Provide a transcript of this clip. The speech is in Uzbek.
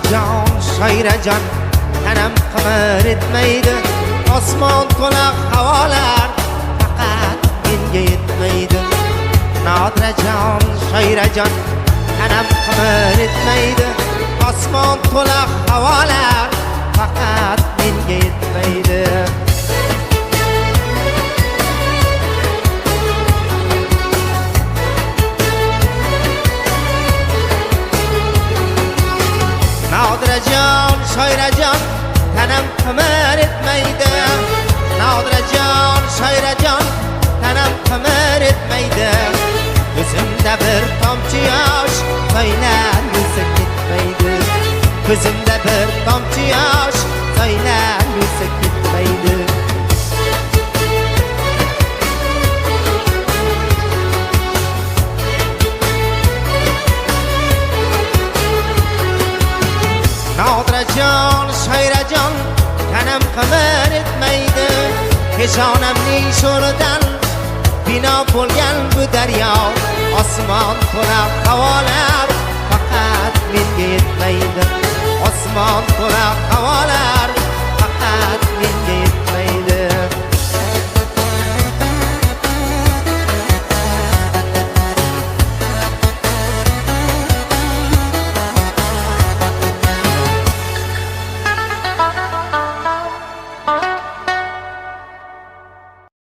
Nodrajon, shoirajon, tanam qimir etmaydi. Osmon to'la havolar faqat menga yetmaydi. Nodrajon, shoirajon, tanam qimir etmaydi. Osmon to'la havolar faqat menga yetmaydi. Nodrajon, shoirajon, tanam qimir etmaydi. Nodrajon, shoirajon, tanam qimir etmaydi. Ko'zimda bir tomchi yosh soylar yursa ketmaydi. Ko'zimda bir tomchi yosh soylar yursa ketmaydi. Nodrajon, shoirajon, tanam qimir etmaydi. Peshonamning sho'ridan bino bo'lgan bu daryo. Osmon to'la havolar faqat menga yetmaydi. Osmon to'la havolar faqat menga yetmaydi.